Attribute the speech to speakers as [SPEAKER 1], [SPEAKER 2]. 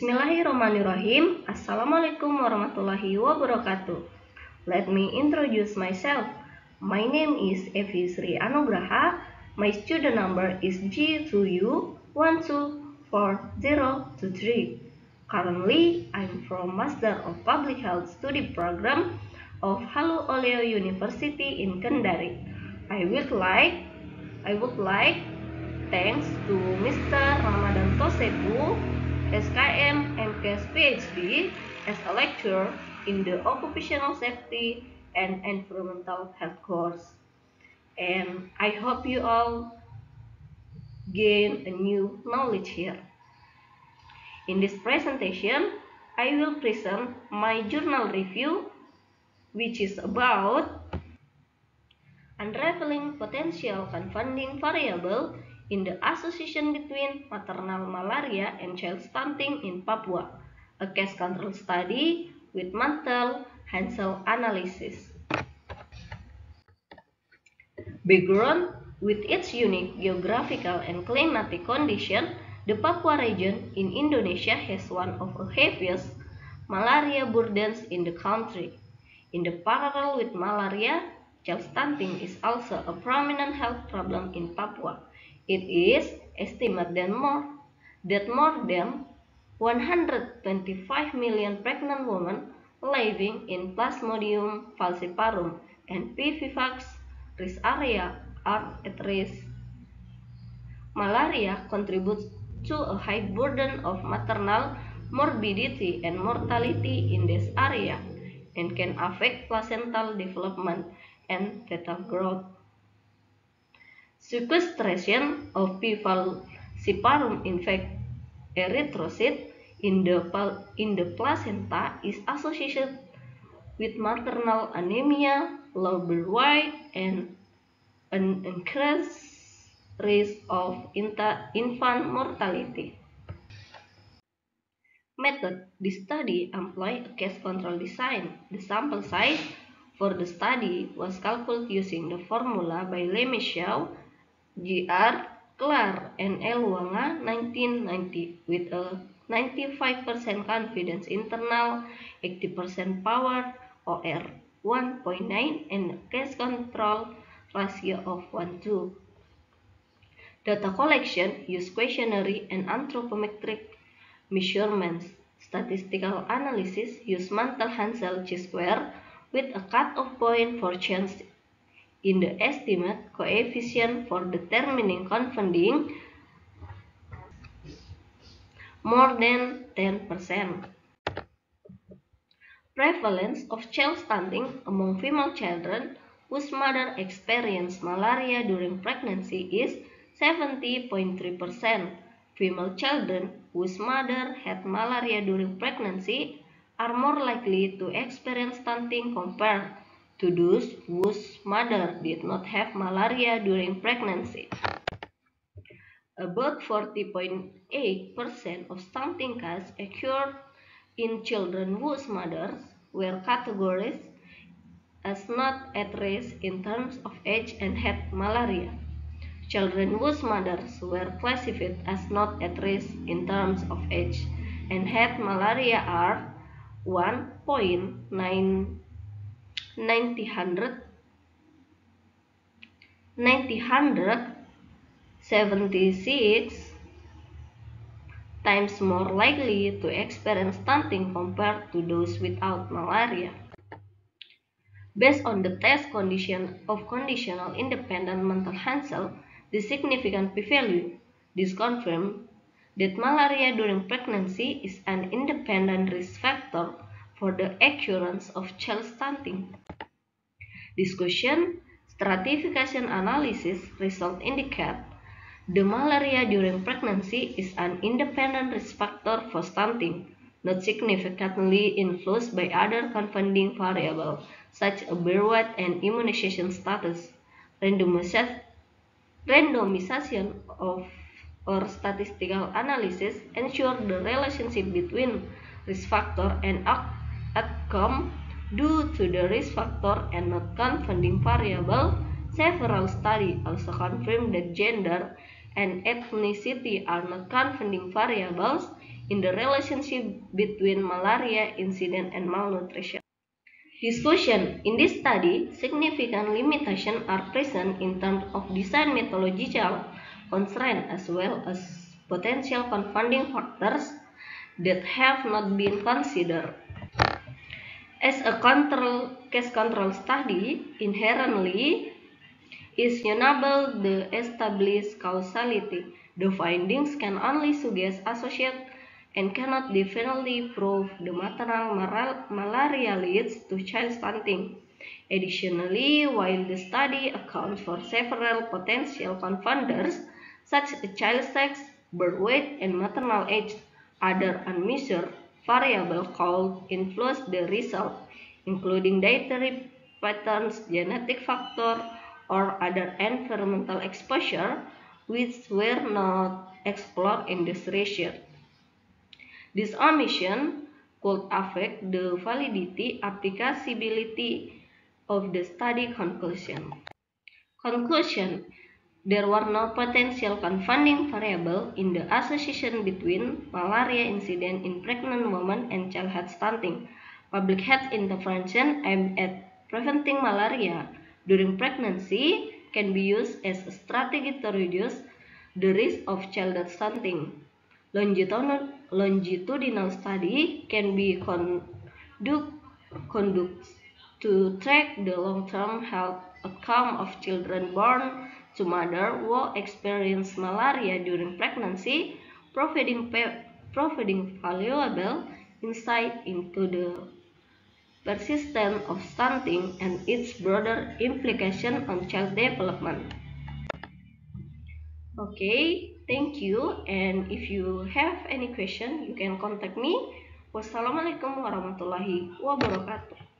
[SPEAKER 1] Bismillahirrahmanirrahim. Assalamualaikum warahmatullahi wabarakatuh. Let me introduce myself. My name is Evi Sri Anugraha. My student number is G2U124023. Currently, I'm from Master of Public Health Study Program of Halu Oleo University in Kendari. I would like thanks to Mr. Ramadan Tosepu, SKM MKS PhD, as a lecturer in the Occupational Safety and Environmental Health course. And I hope you all gain a new knowledge here. In this presentation, I will present my journal review, which is about unraveling potential confounding variable in the association between maternal malaria and child stunting in Papua, a case control study with Mantel-Hansel analysis. Background: with its unique geographical and climatic condition, the Papua region in Indonesia has one of the heaviest malaria burdens in the country. In the parallel with malaria, child stunting is also a prominent health problem in Papua. It is estimated that more than 125 million pregnant women living in Plasmodium falciparum and Vivifax risk area are at risk. Malaria contributes to a high burden of maternal morbidity and mortality in this area and can affect placental development and fetal growth. Sequestration of P. falciparum infect erythrocyte in the placenta is associated with maternal anemia, low birth weight, and an increased risk of infant mortality. Method: the study employed a case control design. The sample size for the study was calculated using the formula by Lemieux, G.R. Clar, and L. Wanga 1990 with a 95% confidence interval, 80% power, OR 1.9, and a case control ratio of 1:2. Data collection used questionnaire and anthropometric measurements. Statistical analysis used Mantel-Hansel chi-square with a cutoff point for change in the estimate coefficient for determining confounding more than 10%. Prevalence of child stunting among female children whose mother experienced malaria during pregnancy is 70.3%. Female children whose mother had malaria during pregnancy are more likely to experience stunting compared to those whose mother did not have malaria during pregnancy. About 40.8% of stunting cases occurred in children whose mothers were categorized as not at risk in terms of age and had malaria. Children whose mothers were classified as not at risk in terms of age and had malaria are 1.976 times more likely to experience stunting compared to those without malaria. Based on the test condition of conditional independent Mantel-Hansel, the significant p-value, this confirms that malaria during pregnancy is an independent risk factor for the occurrence of child stunting. Discussion: stratification analysis results indicate the malaria during pregnancy is an independent risk factor for stunting, not significantly influenced by other confounding variables such as birth weight and immunization status. Randomization of or statistical analysis ensure the relationship between risk factor and outcome due to the risk factor and not confounding variable. Several studies also confirm that gender and ethnicity are not confounding variables in the relationship between malaria incidence and malnutrition. Discussion. In this study, significant limitations are present in terms of design methodological constraints as well as potential confounding factors that have not been considered. As a case control study, inherently is unable to establish causality. The findings can only suggest associate and cannot definitely prove the maternal malaria leads to child stunting. Additionally, while the study accounts for several potential confounders, such as child sex, birth weight, and maternal age, other unmeasured variables could influence the result, including dietary patterns, genetic factors, or other environmental exposure, which were not explored in this research. This omission could affect the validity, applicability of the study conclusion. Conclusion: there were no potential confounding variables in the association between malaria incidence in pregnant women and childhood stunting. Public health intervention aimed at preventing malaria during pregnancy can be used as a strategy to reduce the risk of childhood stunting. Longitudinal study can be conducted to track the long-term health outcome of children born to mothers who experience malaria during pregnancy, providing valuable insight into the persistence of stunting and its broader implication on child development. Okay, thank you. And if you have any question, you can contact me. Wassalamualaikum warahmatullahi wabarakatuh.